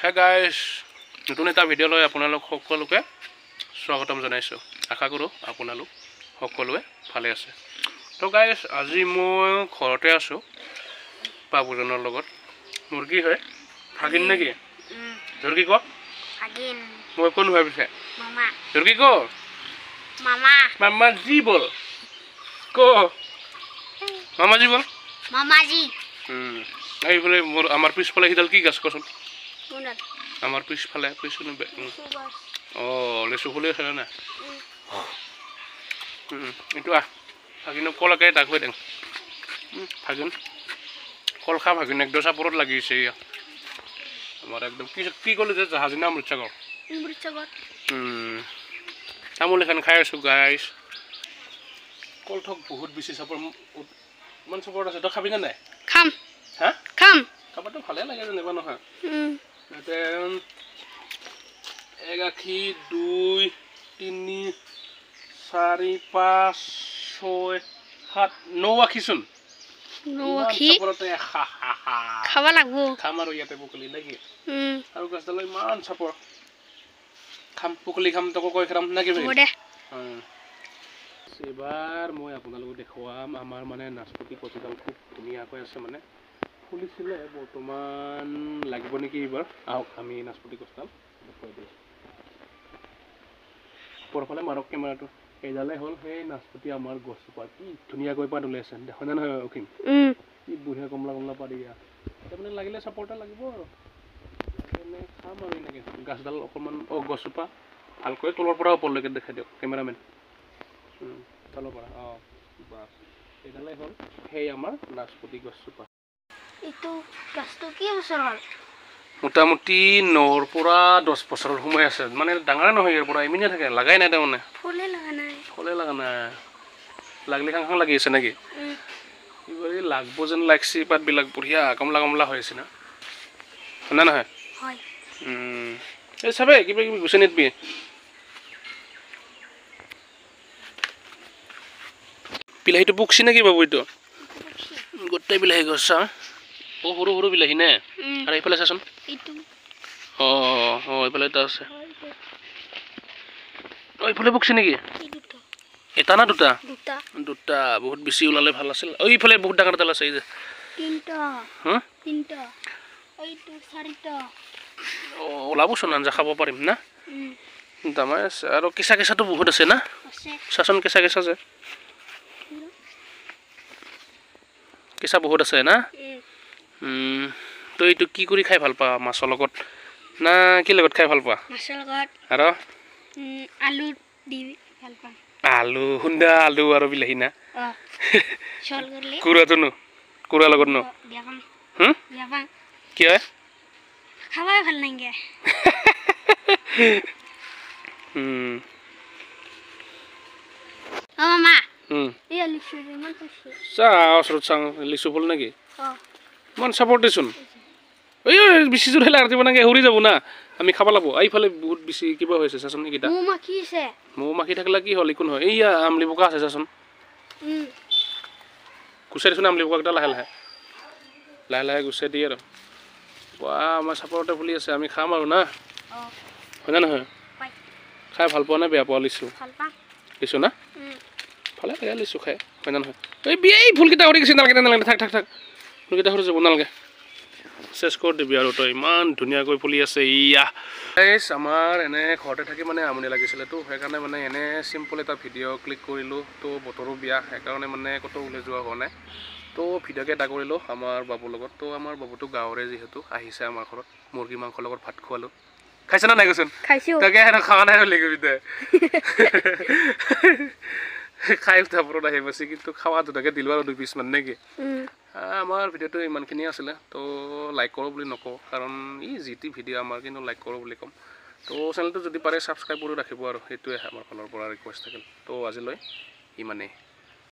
Hey guys নতুন এটা video' লৈ আপোনালোক সকলোকে স্বাগতম জনাইছোঁ। আশা কৰোঁ আপোনালোক সকলোৱে ভালে আছে। তো গাইজ আজি মই ঘৰতে আছোঁ বাবুজনৰ লগত। মুৰ্গী হয় ভাগিন নেকি? মুৰ্গী ক মই কোন ভাবিছে মুৰ্গী ক মামা জি বল ক মামা জি বল এইফালে মোৰ আমাৰ পিছফালে সিডাল কি গাছ কচোন আমাৰ পিছফালে অঁ লেচু ফুলি আছে না এইটো ভাগিন কলকে দাগ হৈ দেং ভাগিন কল খা ভাগিন একদম চাপৰত লাগিছে ইয়া আমাৰ একদম কি ক'লে যে জাহাজী না অমৃতসাগৰ তামোল এখন খাই আছোঁ গাইজ। কল থক বহুত বেছি চাপৰ ইমান চাপৰত আছে তই খাবি নে নাই? খাম হা খাম খাবতো ভালে লাগে যেনিবা নহয়। ইয়াতে 1 আখি 2 3 4 5 6 7 9 আখিচোন খাব লাগব খাম আৰু ইয়াতে পুকলি নেকি আৰু গছডাল ইমান চাপৰ খাম পুকলি খাম তোক কৈ খাম নেকি এবাৰ মই আপোনালোকক দেখুৱাম আমাৰ মানে নাচপতি কচিডাল খুব ধুনীয়াকৈ আছে মানে ফুলিছিলে বৰ্তমান লাগিব নেকি এইবাৰ আহক আমি নাচপতি গছডাল দেখুৱাই দিওঁ পৰফালে মাৰক কেমেৰাটো এইডালে হ'ল সেই নাচপতি আমাৰ গছজোপা কি ধুনীয়াকৈ পাত ওলাইছে দেখা নাই নহয় অসীম কি বুঢ়িয়া কমলা কমলা পাত দিয়া তাৰমানে লাগিলে চাপৰ্টা লাগিব আৰু এনে খাম আৰু এনেকৈ গাছডাল অকণমান গছজোপা ভালকৈ তলৰ পৰা ওপৰলৈকে দেখাই দিয়ক কেমেৰামেন তলৰ পৰা বাছ এইডালে হ'ল সেই আমাৰ নাচপতি গছজোপা। এইটো গাছটো কি বছৰ হ'ল? মোটামুটি 9ৰ পৰা 10 বছৰৰ সময় আছে মানে ডাঙৰে নহয় ইয়াৰ পৰা ইমিনে থাকে লাগাই নাই তাৰমানে ফলে লগা নাই লাগলি খাং খাং লাগি আছে নেকি এইবাৰ লাগব যেন লাগছি পাতবিলাক বঢ়িয়া কমলা কমলা হৈ আছে না হয় না নহয়? এই চাবে কিবা কিবি গুচাই নিদিবি বিলাহীটো পুকছি নেকি বাবু এইটো গোটেই বিলাহী গছ চা সৰু সৰু বিলাহী নে আৰু এইফালে চাচোন এইফালে এটা আছে এইফালে পুকছি নেকি এটা না দুটা দুটা বহুত বেছি ওলালে ভাল আছিল এইফালে বহুত ডাঙৰ এডাল আছে এই যে ওলাবচোন আঞ্জা খাব পাৰিম না দামাই আছে আৰু কেঁচা কেঁচাটো বহুত আছে না চাচোন কেঁচা কেঁচা যে কেঁচা বহুত আছে না তই এইটো কি কৰি খাই ভাল পা মাছৰ লগত না কি লগত খাই ভাল পা? আৰু আলু সুন্দা আলু আৰু বিলাহী না কুৰাটো নো কুৰাৰ লগত নো কি হয় খাবাই ভাল নাগে মামা লিচু ফুল নেকি ইমান চাপৰ্ট দেচোন ঐ বেছি জোৰ হেলা ৰাতিপুৱা নাগে হৰি যাব না আমি খাব লাগিব এইফালে বহুত বেছি কিবা হৈছে চাচোন এইকেইটা মৌ মাখি থাকিলে কি হ'ল একো নহয় এইয়া আমলি বোকা আছে চাচোন গুচাই দিছোন আমলি বোকাকেইটা লাহে লাহে লাহে লাহে গুচাই দিয়ে আৰু আমাৰ চাপৰতে ফুলি আছে আমি খাম আৰু না হয় না নহয়? খাই ভাল পোৱা নে বেয়া পোৱা লিচু লিচু না ভালে লাগে লিচু খাই হয় না নহয়? এই ফুলকেইটা সৰি গৈছে নালাগে নালাগে থাক থাক থাক ফুলকেইটা সৰি যাব নালাগে চেছ কৰি দিবি আৰু তই ইমান ধুনীয়াকৈ ফুলি আছে ইয়া আমাৰ এনে ঘৰতে থাকি মানে আমনি লাগিছিলে তো সেইকাৰণে মানে এনে চিম্পল এটা ভিডিঅ' ক্লিক কৰিলোঁ তো বতৰো বিয়া সেইকাৰণে মানে ক'তো ওলাই যোৱা হোৱা নাই তো ভিডিঅ'কে এটা কৰিলোঁ আমাৰ বাবুৰ লগত তো আমাৰ বাবুটো গাঁৱৰে যিহেতু আহিছে আমাৰ ঘৰত মুৰ্গী মাংসৰ লগত ভাত খোৱালোঁ খাইছে না নাই কৈছোন তাকে খোৱা নাই বুলি কবি তই খাই উঠা পৰত আহি পাইছে কিন্তু খাৱা দুটাকে দিলোঁ আৰু 2 পিচমান নেকি আমাৰ ভিডিঅ'টো ইমানখিনিয়ে আছিলে তো লাইক কৰোঁ বুলি নকওঁ কাৰণ যি টি ভিডিঅ' আমাৰ কিন্তু লাইক কৰোঁ বুলি ক'ম তো চেনেলটো যদি পাৰে ছাবস্ক্ৰাইব কৰি ৰাখিব আৰু সেইটোৱে আমাৰ ফালৰ পৰা ৰিকুৱেষ্ট থাকিল তো আজিলৈ ইমানেই।